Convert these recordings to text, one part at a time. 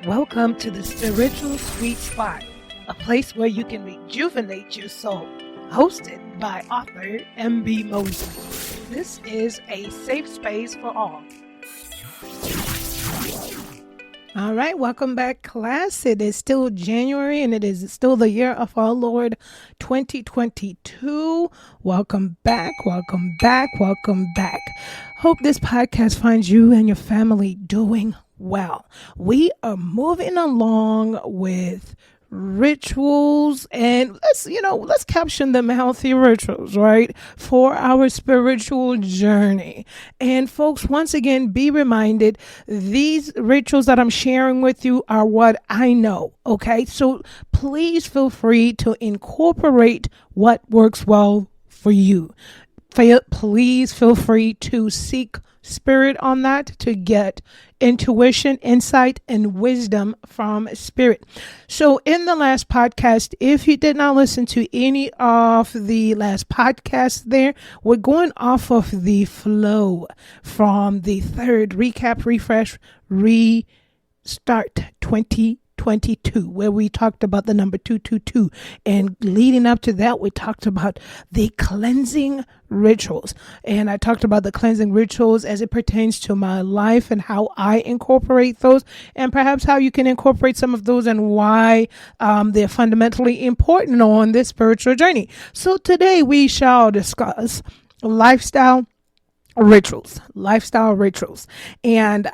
Welcome to the Spiritual Sweet Spot, a place where you can rejuvenate your soul. Hosted by author M.B. Mosley. This is a safe space for all. All right, welcome back, class. It is still January and it is still the year of our Lord 2022. Welcome back, welcome back, welcome back. Hope this podcast finds you and your family doing well. We are moving along with rituals, and let's caption them healthy rituals, right, for our spiritual journey. And folks, once again, be reminded, these rituals that I'm sharing with you are what I know, okay? So please feel free to incorporate what works well for you. Please feel free to seek spirit on that to get intuition, insight, and wisdom from spirit. So in the last podcast, if you did not listen to any of the last podcasts there, we're going off of the flow from the third recap, refresh, restart 2022, where we talked about the number 222. And leading up to that, we talked about the cleansing rituals. And I talked about the cleansing rituals as it pertains to my life and how I incorporate those, and perhaps how you can incorporate some of those and why they're fundamentally important on this spiritual journey. So today we shall discuss lifestyle rituals, and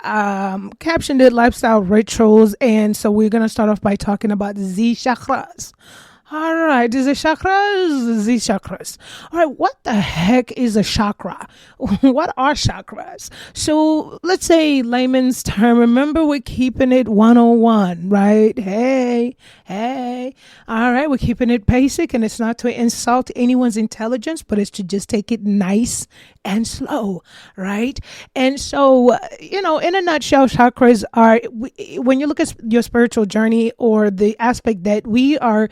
captioned it lifestyle rituals. And so we're going to start off by talking about the chakras. All right, is it chakras? The chakras. All right, what the heck is a chakra? What are chakras? So let's say layman's term. Remember, we're keeping it 101, right? Hey. All right, we're keeping it basic, and it's not to insult anyone's intelligence, but it's to just take it nice and slow, right? And so, in a nutshell, chakras are, when you look at your spiritual journey or the aspect that we are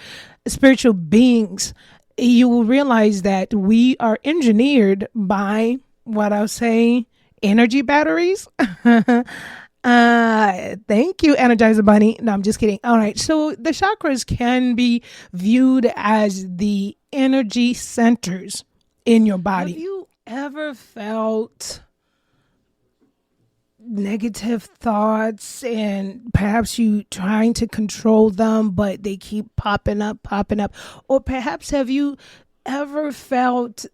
spiritual beings, you will realize that we are engineered by what I'll say energy batteries. Thank you, Energizer Bunny. No, I'm just kidding. All right. So the chakras can be viewed as the energy centers in your body. Have you ever felt negative thoughts and perhaps you trying to control them, but they keep popping up? Or perhaps have you ever felt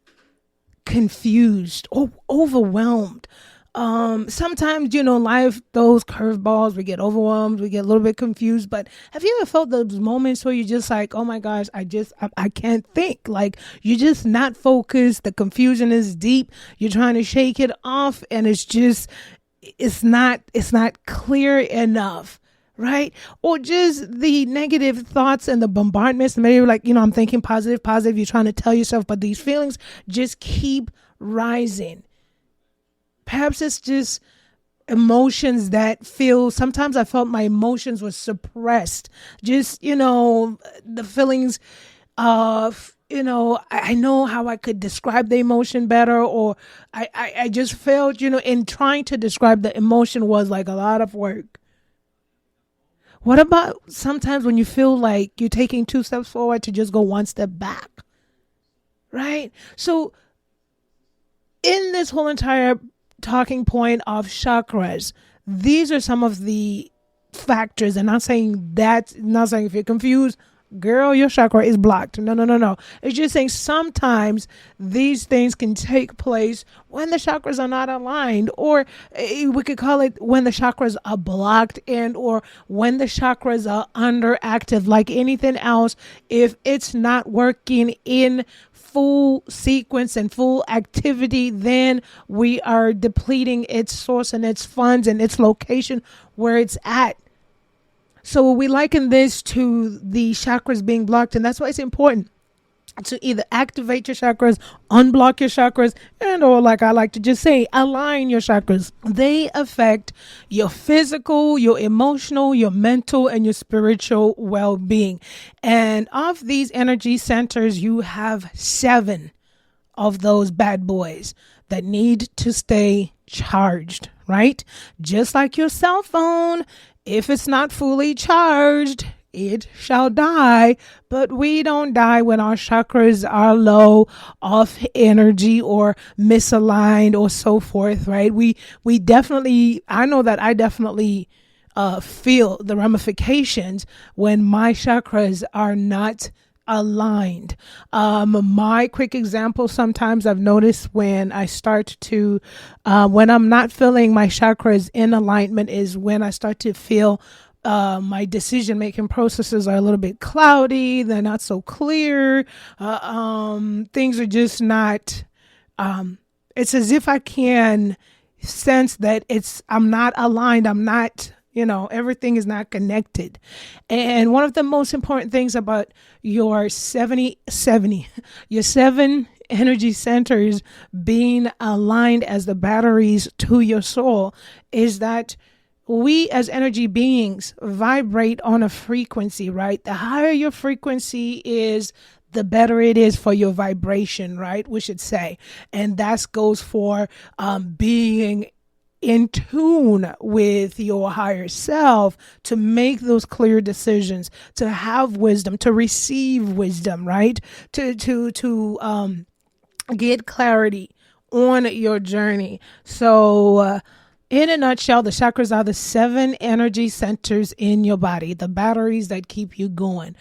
confused or overwhelmed? Sometimes, life, those curveballs, we get overwhelmed, we get a little bit confused, but have you ever felt those moments where you're just like, oh my gosh, I can't think, like you're just not focused. The confusion is deep. You're trying to shake it off and it's not clear enough, right? Or just the negative thoughts and the bombardments. Maybe like, I'm thinking positive. You're trying to tell yourself, but these feelings just keep rising. Perhaps it's just emotions that sometimes I felt my emotions were suppressed. Just, the feelings of, I know how I could describe the emotion better, or I just felt, in trying to describe the emotion was like a lot of work. What about sometimes when you feel like you're taking 2 steps forward to just go 1 step back, right? So in this whole entire talking point of chakras, these are some of the factors, and not saying if you're confused, girl, your chakra is blocked. No. It's just saying sometimes these things can take place when the chakras are not aligned, or we could call it when the chakras are blocked, and or when the chakras are underactive. Like anything else, if it's not working in full sequence and full activity, then we are depleting its source and its funds and its location where it's at. So we liken this to the chakras being blocked, and that's why it's important to either activate your chakras, unblock your chakras, and or, like I like to just say, align your chakras. They affect your physical, your emotional, your mental, and your spiritual well-being. And of these energy centers, you have 7 of those bad boys that need to stay charged, right? Just like your cell phone, If it's not fully charged, it shall die. But we don't die when our chakras are low, off energy, or misaligned, or so forth, right? We definitely, I know that I definitely feel the ramifications when my chakras are not aligned. My quick example, sometimes I've noticed when I start to, when I'm not feeling my chakras in alignment, is when I start to feel my decision-making processes are a little bit cloudy. They're not so clear. Things are just not, it's as if I can sense that I'm not aligned. I'm not, everything is not connected. And one of the most important things about your 70, your 7 energy centers being aligned as the batteries to your soul is that we as energy beings vibrate on a frequency, right? The higher your frequency is, the better it is for your vibration, right? We should say. And that goes for being in tune with your higher self, to make those clear decisions, to have wisdom, to receive wisdom, right? To get clarity on your journey. So in a nutshell, the chakras are the 7 energy centers in your body, the batteries that keep you going.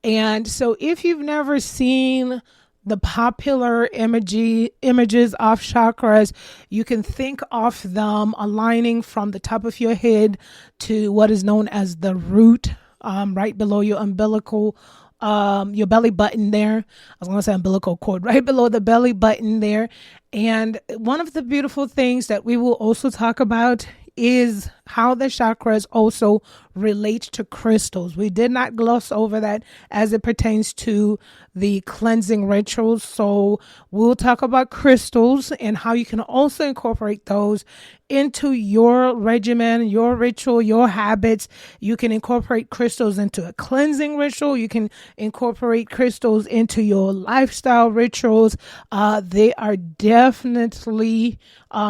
And so if you've never seen the popular images of chakras, you can think of them aligning from the top of your head to what is known as the root, right below your umbilical, your belly button there. I was going to say umbilical cord, right below the belly button there. And one of the beautiful things that we will also talk about is how the chakras also relate to crystals. We did not gloss over that as it pertains to the cleansing rituals. So we'll talk about crystals and how you can also incorporate those into your regimen, your ritual, your habits. You can incorporate crystals into a cleansing ritual. You can incorporate crystals into your lifestyle rituals. They are definitely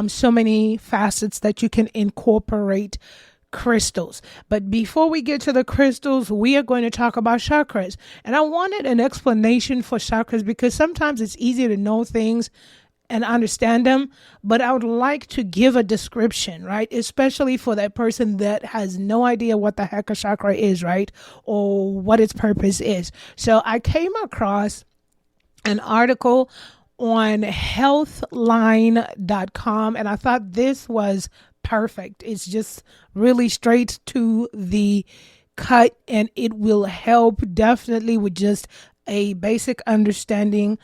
so many facets that you can incorporate crystals. But before we get to the crystals, we are going to talk about chakras. And I wanted an explanation for chakras because sometimes it's easy to know things and understand them, but I would like to give a description, right? Especially for that person that has no idea what the heck a chakra is, right? Or what its purpose is. So I came across an article on healthline.com and I thought this was perfect. It's just really straight to the cut and it will help definitely with just a basic understanding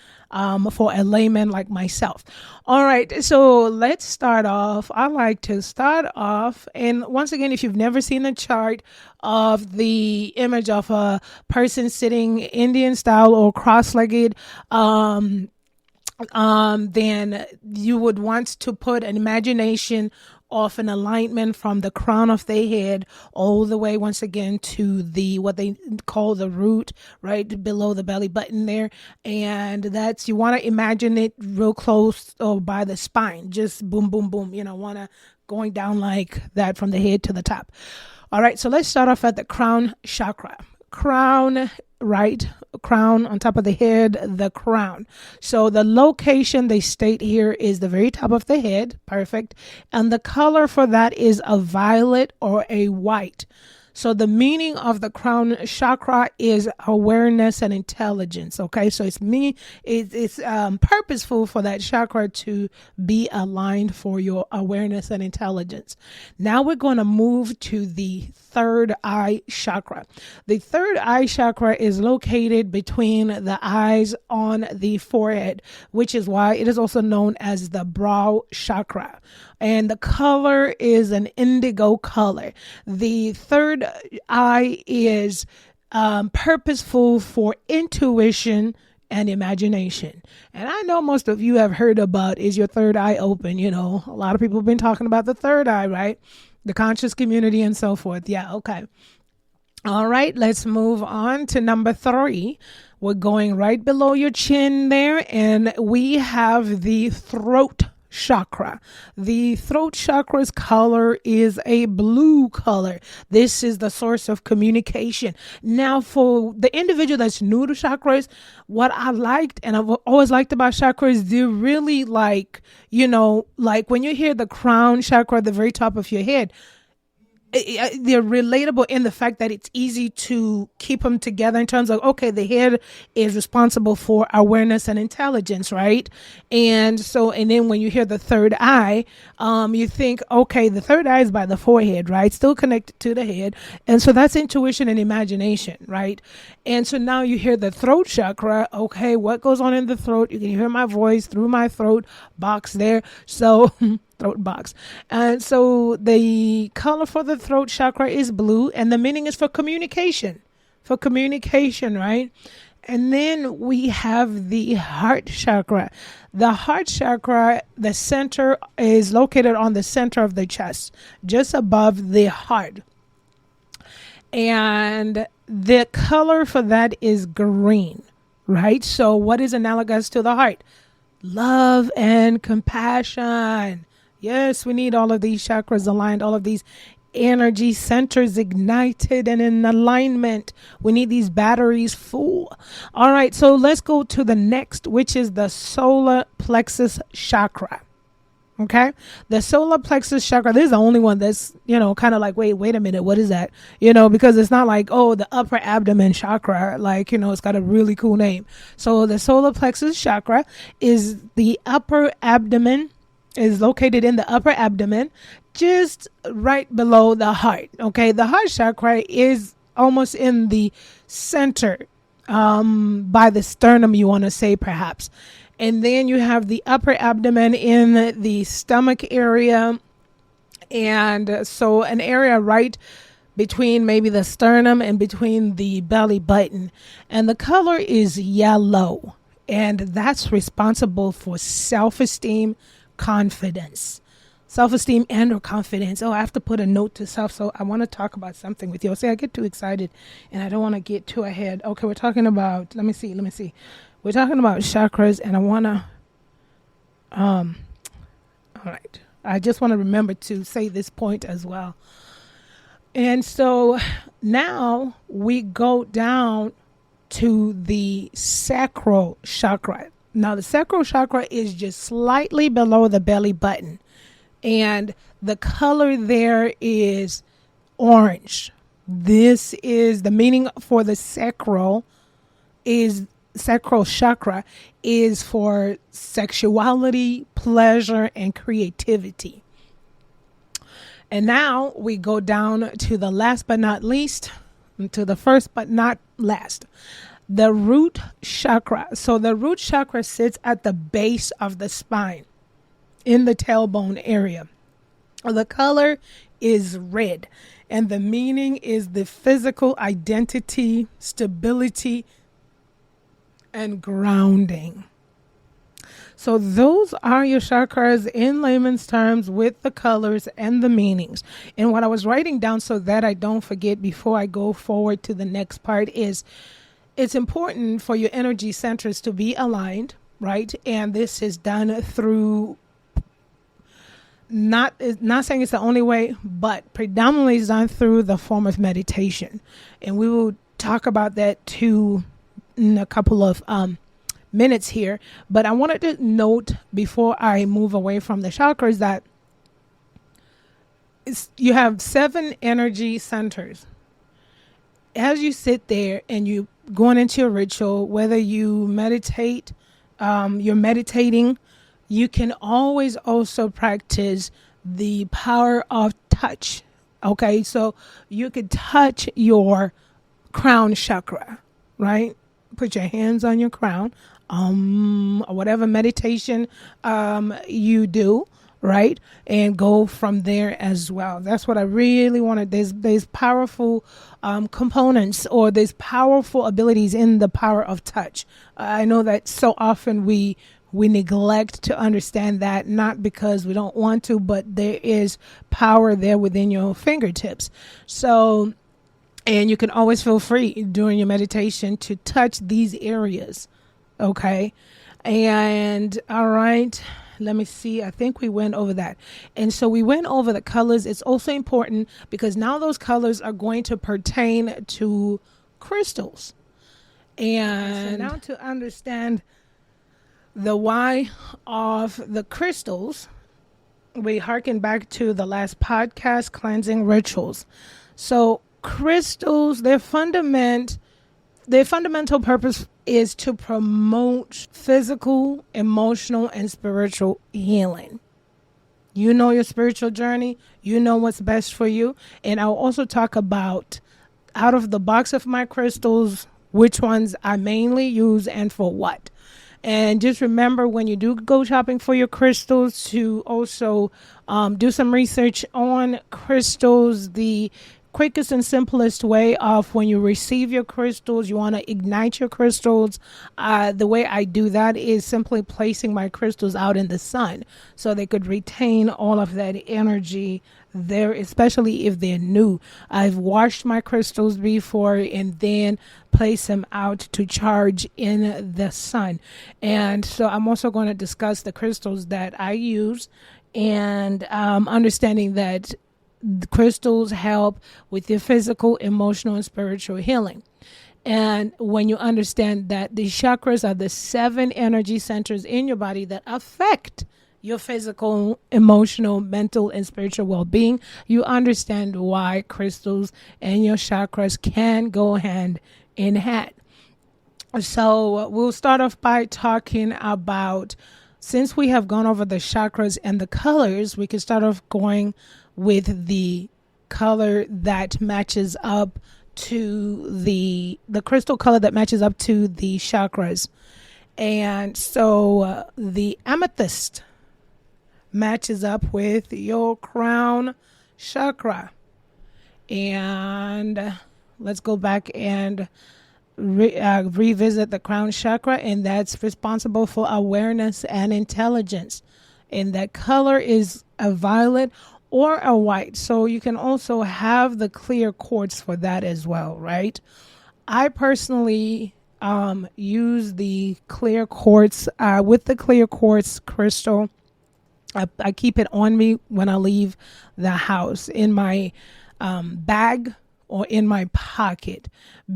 for a layman like myself. All right, so let's start off. I like to start off, and once again, if you've never seen a chart of the image of a person sitting Indian style or cross-legged, then you would want to put an imagination of an alignment from the crown of their head all the way once again to the what they call the root, right below the belly button there. And that's, you want to imagine it real close or by the spine, just boom, boom, boom, want to going down like that from the head to the top. All right, so let's start off at the crown chakra. Crown, right? Crown on top of the head, the crown. So the location they state here is the very top of the head. Perfect. And the color for that is a violet or a white. So the meaning of the crown chakra is awareness and intelligence. Okay, so it's purposeful for that chakra to be aligned for your awareness and intelligence. Now we're going to move to the third eye chakra. The third eye chakra is located between the eyes on the forehead, which is why it is also known as the brow chakra. And the color is an indigo color. The third eye is purposeful for intuition and imagination. And I know most of you have heard about, is your third eye open? A lot of people have been talking about the third eye, right? The conscious community and so forth. Yeah, okay. All right, let's move on to number 3. We're going right below your chin there, and we have the throat Chakra. The throat chakra's color is a blue color. This is the source of communication. Now, for the individual that's new to chakras, what I liked and I've always liked about chakras, they're really like, like when you hear the crown chakra at the very top of your head, they're relatable in the fact that it's easy to keep them together in terms of, okay, the head is responsible for awareness and intelligence, right? And then when you hear the third eye, you think, okay, the third eye is by the forehead, right? Still connected to the head. And so that's intuition and imagination, right? And so now you hear the throat chakra. Okay, what goes on in the throat? You can hear my voice through my throat box there. So throat box. And so the color for the throat chakra is blue, and the meaning is for communication, right? And then we have the heart chakra. The heart chakra, the center is located on the center of the chest, just above the heart. And the color for that is green, right? So what is analogous to the heart? Love and compassion. Yes, we need all of these chakras aligned, all of these energy centers ignited and in alignment. We need these batteries full. All right, so let's go to the next, which is the solar plexus chakra. Okay, the solar plexus chakra, this is the only one that's, kind of like, wait a minute, what is that? Because it's not like, oh, the upper abdomen chakra, like, it's got a really cool name. So the solar plexus chakra is the upper abdomen, is located in the upper abdomen, just right below the heart. Okay, the heart chakra is almost in the center, by the sternum, you want to say, perhaps. And then you have the upper abdomen in the stomach area. And so an area right between maybe the sternum and between the belly button. And the color is yellow. And that's responsible for self-esteem, confidence. Self-esteem and or confidence. Oh, I have to put a note to self. So I want to talk about something with you. See, I get too excited and I don't want to get too ahead. Okay, we're talking about, let me see. We're talking about chakras, and I want to, all right. I just want to remember to say this point as well. And so now we go down to the sacral chakra. Now the sacral chakra is just slightly below the belly button, and the color there is orange. This is the meaning for the sacral chakra is for sexuality, pleasure, and creativity. And now we go down to the last but not least, to the first but not last, the root chakra. So the root chakra sits at the base of the spine in the tailbone area. The color is red, and the meaning is the physical identity, stability, and grounding. So those are your chakras in layman's terms with the colors and the meanings. And what I was writing down so that I don't forget before I go forward to the next part is it's important for your energy centers to be aligned, right? And this is done through not saying it's the only way, but predominantly is done through the form of meditation. And we will talk about that too in a couple of minutes here, but I wanted to note before I move away from the chakras that you have 7 energy centers. As you sit there and you going into your ritual, whether you meditate, you're meditating, you can always also practice the power of touch. Okay, so you could touch your crown chakra, right? Put your hands on your crown, or whatever meditation you do, right? And go from there as well. That's what I really wanted. There's powerful components, or there's powerful abilities in the power of touch. I know that so often we neglect to understand that, not because we don't want to, but there is power there within your fingertips. So, and you can always feel free during your meditation to touch these areas. Okay. And all right, let me see. I think we went over that. And so we went over the colors. It's also important because now those colors are going to pertain to crystals. And so now to understand the why of the crystals, we harken back to the last podcast, cleansing rituals. So crystals, their fundamental purpose is to promote physical, emotional, and spiritual healing. You know your spiritual journey. You know what's best for you. And I'll also talk about, out of the box of my crystals, which ones I mainly use and for what. And just remember, when you do go shopping for your crystals, to also do some research on crystals. The quickest and simplest way of, when you receive your crystals, you want to ignite your crystals. The way I do that is simply placing my crystals out in the sun so they could retain all of that energy there, especially if they're new. I've washed my crystals before and then place them out to charge in the sun. And so I'm also going to discuss the crystals that I use, and understanding that the crystals help with your physical, emotional, and spiritual healing. And when you understand that the chakras are the 7 energy centers in your body that affect your physical, emotional, mental, and spiritual well-being, you understand why crystals and your chakras can go hand in hand. So we'll start off by talking about, since we have gone over the chakras and the colors, we can start off going with the color that matches up to the crystal color that matches up to the chakras. And so the amethyst matches up with your crown chakra. And let's go back and revisit the crown chakra, and that's responsible for awareness and intelligence. And that color is a violet or a white. So you can also have the clear quartz for that as well, right? I personally use the clear quartz. With the clear quartz crystal, I keep it on me when I leave the house, in my bag or in my pocket,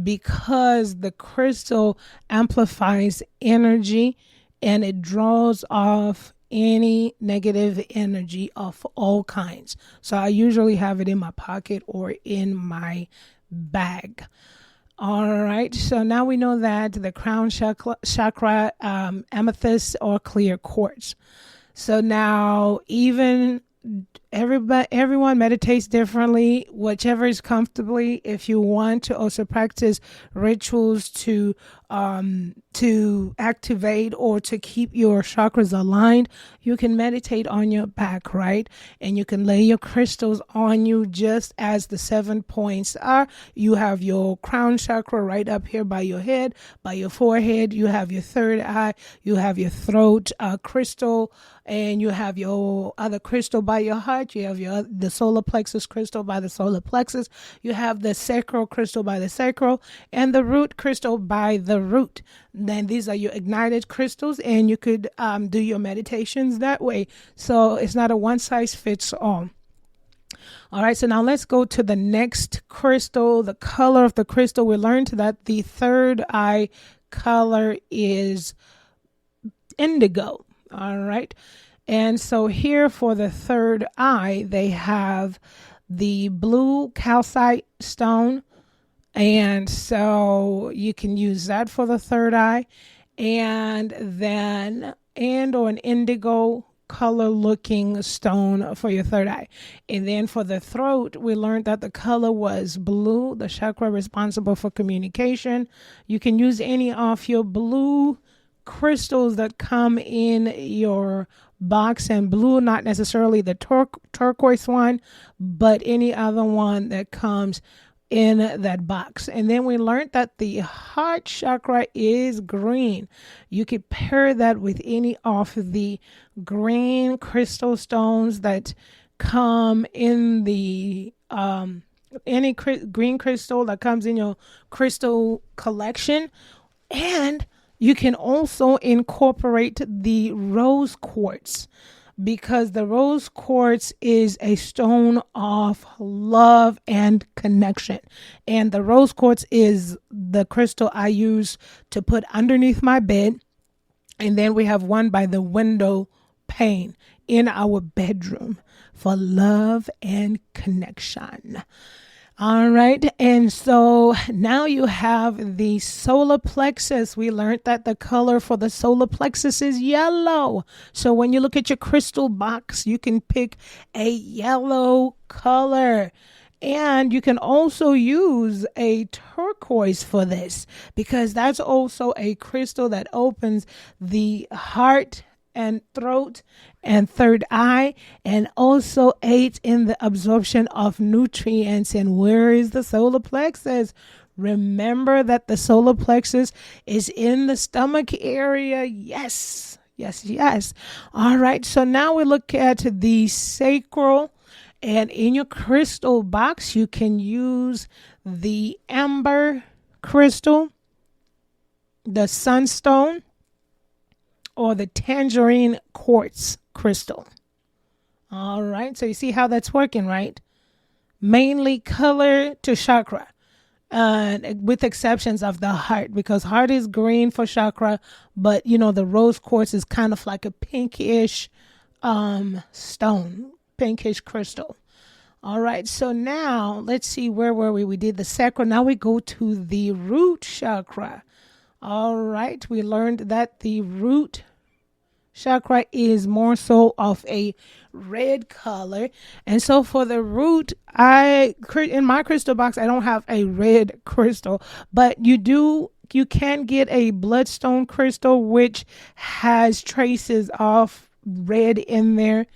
because the crystal amplifies energy and it draws off any negative energy of all kinds. So I usually have it in my pocket or in my bag. All right. So now we know that the crown chakra, amethyst or clear quartz. So now, even everyone meditates differently, whichever is comfortably. If you want to also practice rituals to activate or to keep your chakras aligned, you can meditate on your back, right? And you can lay your crystals on you just as the 7 points are. You have your crown chakra right up here by your head, by your forehead. You have your third eye. You have your throat crystal, and you have your other crystal by your heart. You have the solar plexus crystal by the solar plexus. You have the sacral crystal by the sacral, and the root crystal by the root. Then these are your ignited crystals, and you could do your meditations that way. So it's not a one size fits all. All right, so now let's go to the next crystal, the color of the crystal. We learned that the third eye color is indigo. All right. And so here for the third eye, they have the blue calcite stone. And so you can use that for the third eye, and or an indigo color looking stone for your third eye. And then for the throat, we learned that the color was blue, the chakra responsible for communication. You can use any of your blue crystals that come in your box, and blue, not necessarily the turquoise one, but any other one that comes in that box. And then we learned that the heart chakra is green. You could pair that with any of the green crystal stones that come in the green crystal that comes in your crystal collection. And You can also incorporate the rose quartz, because the rose quartz is a stone of love and connection. And the rose quartz is the crystal I use to put underneath my bed. And then we have one by the window pane in our bedroom for love and connection. All right. And so now you have the solar plexus. We learned that the color for the solar plexus is yellow. So when you look at your crystal box, you can pick a yellow color. And you can also use a turquoise for this, because that's also a crystal that opens the heart and throat and third eye, and also aids in the absorption of nutrients. And where is the solar plexus? Remember that the solar plexus is in the stomach area. Yes, yes, yes. All right. So now we look at the sacral. And in your crystal box, you can use the amber crystal, the sunstone, or the tangerine quartz crystal. All right. So you see how that's working, right? Mainly color to chakra, with exceptions of the heart, because heart is green for chakra, but the rose quartz is kind of like a pinkish stone, pinkish crystal. All right. So now let's see, where were we? We did the sacral. Now we go to the root chakra. All right. We learned that the root chakra is more so of a red color. And so for the root, in my crystal box, I don't have a red crystal, but you can get a bloodstone crystal, which has traces of red in there.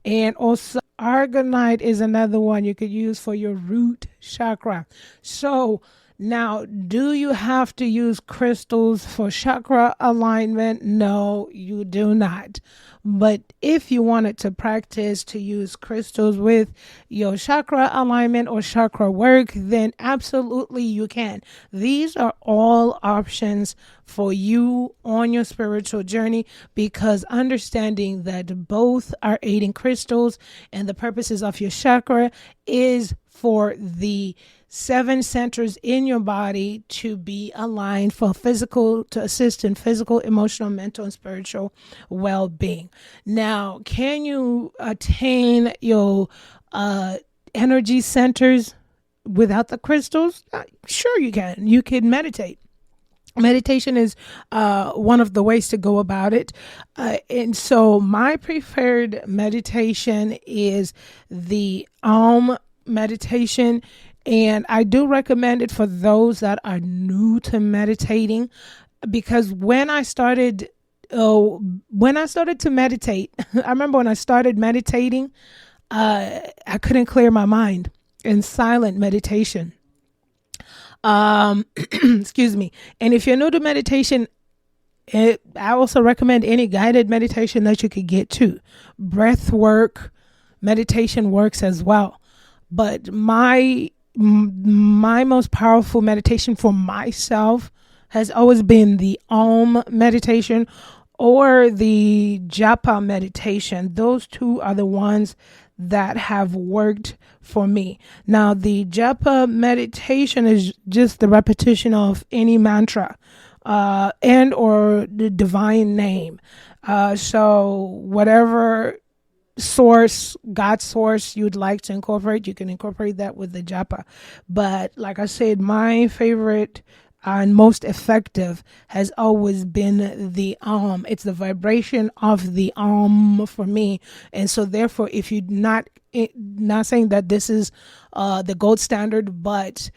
And also argonite is another one you could use for your root chakra. So now, do you have to use crystals for chakra alignment? No, you do not. But if you wanted to practice to use crystals with your chakra alignment or chakra work, then absolutely you can. These are all options for you on your spiritual journey, because understanding that both are aiding crystals and the purposes of your chakra is for the 7 centers in your body to be aligned to assist in physical, emotional, mental, and spiritual well-being. Now, can you attain your energy centers without the crystals? Sure you can. You can meditate. Meditation is one of the ways to go about it. And so my preferred meditation is the meditation. And I do recommend it for those that are new to meditating, because when I started to meditate, I remember when I started meditating, I couldn't clear my mind in silent meditation. Excuse me. And if you're new to meditation, I also recommend any guided meditation that you could get to. Breath work, meditation works as well. But my most powerful meditation for myself has always been the meditation or the Japa meditation. Those two are the ones that have worked for me. Now, the Japa meditation is just the repetition of any mantra and or the divine name. So whatever God source you'd like to incorporate, you can incorporate that with the Japa. But like I said, my favorite and most effective has always been the It's the vibration of the for me. And so therefore, if you're not saying that this is the gold standard, but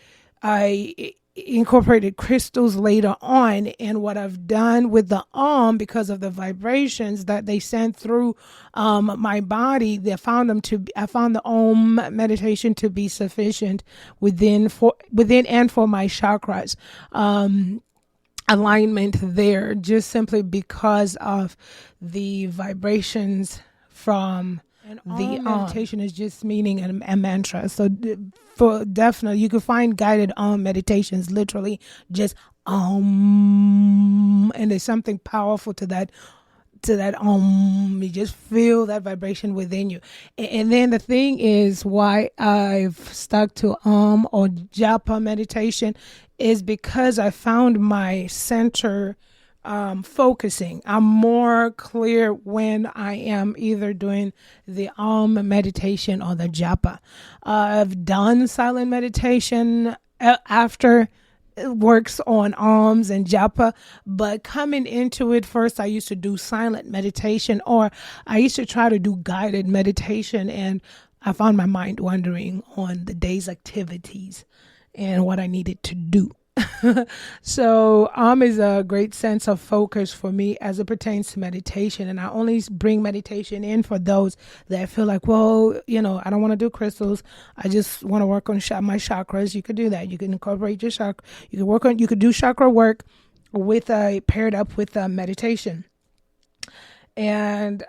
I incorporated crystals later on, and what I've done with the because of the vibrations that they sent through my body, I found the meditation to be sufficient within and for my chakras alignment there, just simply because of the vibrations from the meditation is just meaning a mantra. So for definitely, you can find guided meditations, literally just and there's something powerful to that, you just feel that vibration within you. And then the thing is why I've stuck to or Japa meditation is because I found my center focusing. I'm more clear when I am either doing the meditation or the Japa. I've done silent meditation after works on alms and japa, but coming into it first, I used to do silent meditation, or I used to try to do guided meditation, and I found my mind wandering on the day's activities and what I needed to do. So is a great sense of focus for me as it pertains to meditation, and I only bring meditation in for those that feel like, well, I don't want to do crystals, I just want to work on my chakras. You could do that. You can incorporate your chakra. You could do chakra work with paired up with meditation. And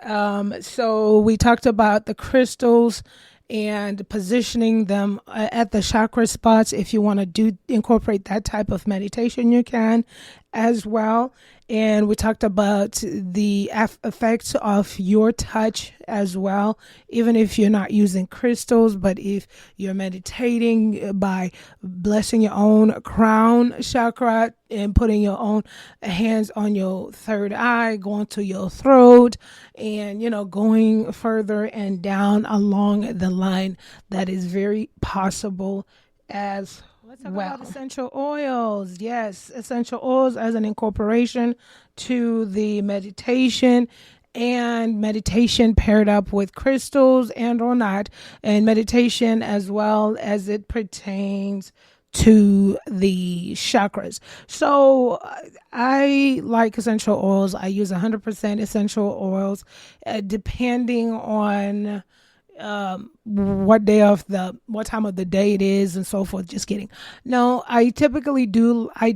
so we talked about the crystals and positioning them at the chakra spots. If you want to incorporate that type of meditation, you can as well. And we talked about the effects of your touch as well, even if you're not using crystals, but if you're meditating by blessing your own crown chakra and putting your own hands on your third eye, going to your throat, and, going further and down along the line, that is very possible as Let's talk about essential oils. Yes, essential oils as an incorporation to the meditation, and meditation paired up with crystals and or not, and meditation as well as it pertains to the chakras. So I like essential oils. I use 100% essential oils, depending on what time of the day it is and so forth. Just kidding. No, I typically do. I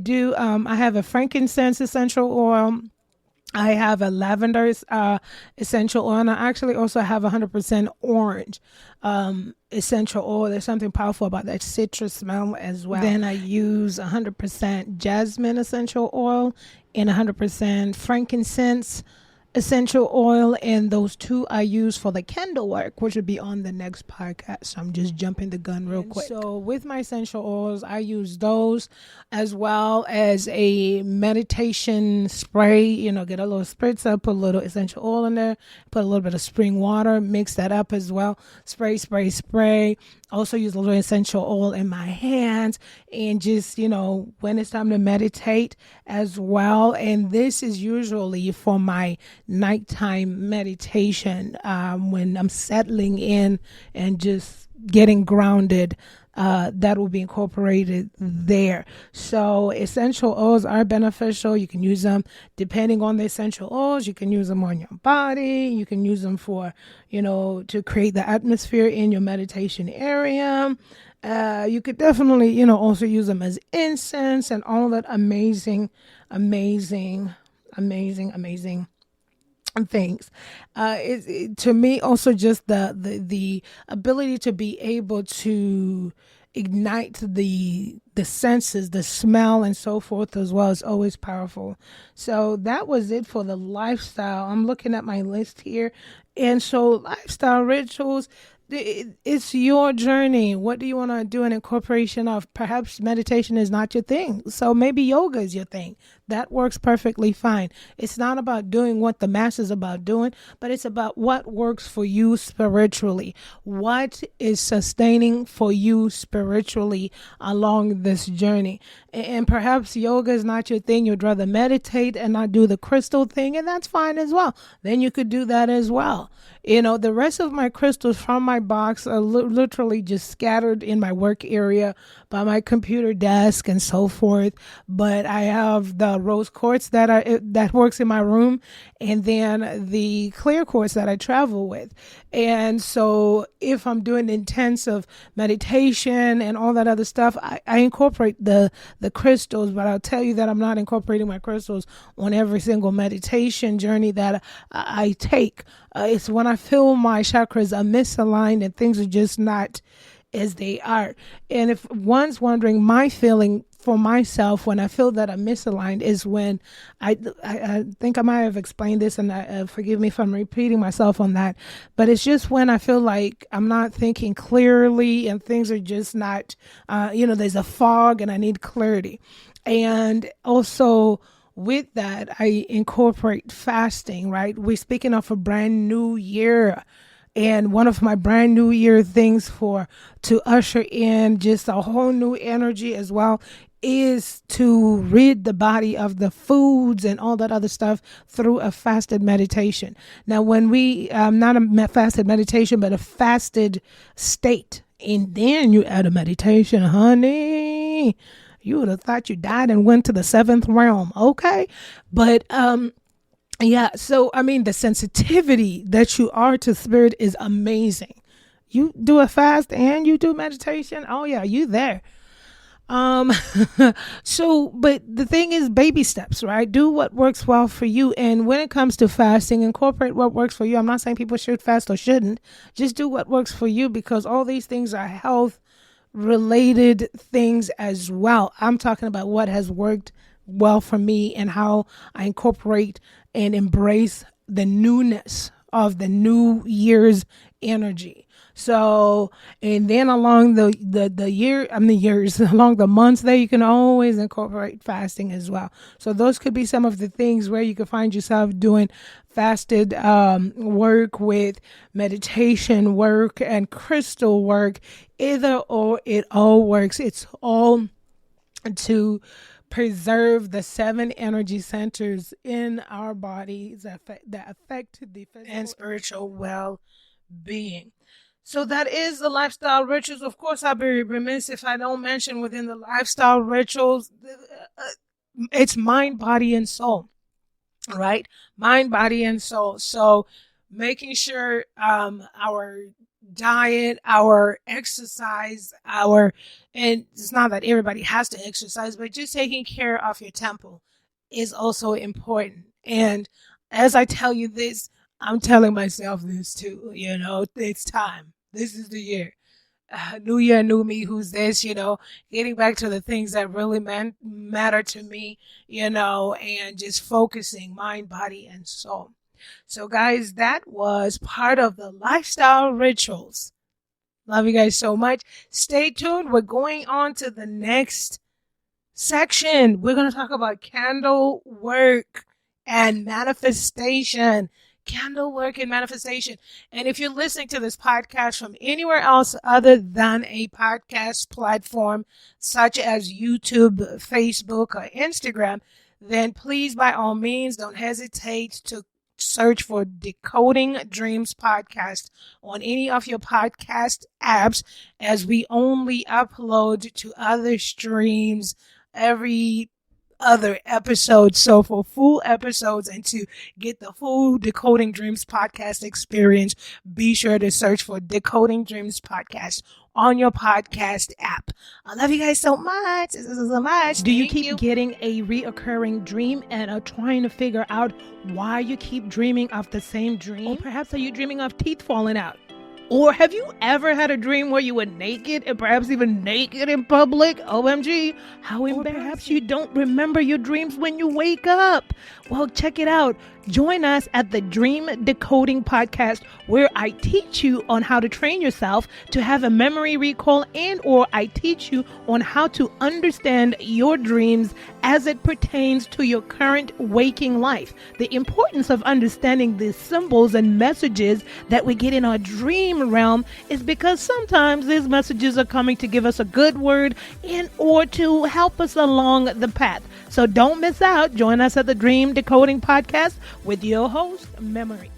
have a frankincense essential oil. I have a lavender essential oil, and I actually also have 100% orange essential oil. There's something powerful about that citrus smell as well. Then I use 100% jasmine essential oil and 100% frankincense essential oil, and those two I use for the candle work, which would be on the next podcast. So I'm just jumping the gun real quick. So with my essential oils, I use those as well as a meditation spray. Get a little spritzer, put a little essential oil in there, put a little bit of spring water, mix that up as well. Spray. Also use a little essential oil in my hands, and just, when it's time to meditate as well. And this is usually for my nighttime meditation, when I'm settling in and just getting grounded. That will be incorporated there. So essential oils are beneficial. You can use them depending on the essential oils. You can use them on your body. You can use them for, to create the atmosphere in your meditation area. You could definitely, also use them as incense and all that amazing things. To me, also just the ability to be able to ignite the senses, the smell and so forth as well, is always powerful. So that was it for the lifestyle. I'm looking at my list here. And so lifestyle rituals, it's your journey. What do you want to do in incorporation of? Perhaps meditation is not your thing, so maybe yoga is your thing. That works perfectly fine. It's not about doing what the masses about doing, but it's about what works for you spiritually. What is sustaining for you spiritually along this journey? And perhaps yoga is not your thing. You'd rather meditate and not do the crystal thing, and that's fine as well. Then you could do that as well. The rest of my crystals from my box are literally just scattered in my work area by my computer desk and so forth. But I have the rose quartz that works in my room, and then the clear quartz that I travel with. And so if I'm doing intensive meditation and all that other stuff, I incorporate the crystals, but I'll tell you that I'm not incorporating my crystals on every single meditation journey that I take. It's when I feel my chakras are misaligned and things are just not as they are. And if one's wondering, my feeling for myself when I feel that I'm misaligned is when I think I might have explained this, and forgive me if I'm repeating myself on that, but it's just when I feel like I'm not thinking clearly and things are just not, there's a fog and I need clarity. And also with that, I incorporate fasting, right? We're speaking of a brand new year. And one of my brand new year things to usher in just a whole new energy as well is to rid the body of the foods and all that other stuff through a fasted meditation. Now, when we, not a fasted meditation, but a fasted state, and then you add a meditation, honey, you would have thought you died and went to the seventh realm. Okay. But, yeah, so I mean, the sensitivity that you are to spirit is amazing. You do a fast and you do meditation. Oh yeah, you there. So, but the thing is baby steps, right? Do what works well for you. And when it comes to fasting, incorporate what works for you. I'm not saying people should fast or shouldn't. Just do what works for you, because all these things are health related things as well. I'm talking about what has worked well for me and how I incorporate and embrace the newness of the new year's energy. So, and then along the years, along the months there, you can always incorporate fasting as well. So those could be some of the things where you could find yourself doing fasted work with meditation work and crystal work. Either or, it all works. It's all to preserve the 7 energy centers in our bodies that affect the physical and spiritual well-being. So that is the lifestyle rituals. Of course, I'd be remiss if I don't mention within the lifestyle rituals, it's mind, body, and soul, right? Mind, body, and soul. So making sure our diet, our exercise, and it's not that everybody has to exercise, but just taking care of your temple is also important. And as I tell you this, I'm telling myself this too, it's time. This is the year. New year, new me, who's this, getting back to the things that really matter to me, and just focusing mind, body, and soul. So guys, that was part of the lifestyle rituals. Love you guys so much. Stay tuned. We're going on to the next section. We're going to talk about candle work and manifestation. Candle work and manifestation. And if you're listening to this podcast from anywhere else other than a podcast platform such as YouTube, Facebook, or Instagram, then please, by all means, don't hesitate to search for Decoding Dreams Podcast on any of your podcast apps, as we only upload to other streams every other episode. So for full episodes and to get the full Decoding Dreams Podcast experience, be sure to search for Decoding Dreams Podcast on your podcast app. I love you guys so much. This is so much. Do you keep getting a reoccurring dream and are trying to figure out why you keep dreaming of the same dream? Or perhaps are you dreaming of teeth falling out? Or have you ever had a dream where you were naked and perhaps even naked in public? OMG, how embarrassing. Or perhaps you don't remember your dreams when you wake up. Well, check it out. Join us at the Dream Decoding Podcast, where I teach you on how to train yourself to have a memory recall, and or I teach you on how to understand your dreams as it pertains to your current waking life. The importance of understanding the symbols and messages that we get in our dream realm is because sometimes these messages are coming to give us a good word and or to help us along the path. So don't miss out. Join us at the Dream Decoding Podcast with your host, Memory.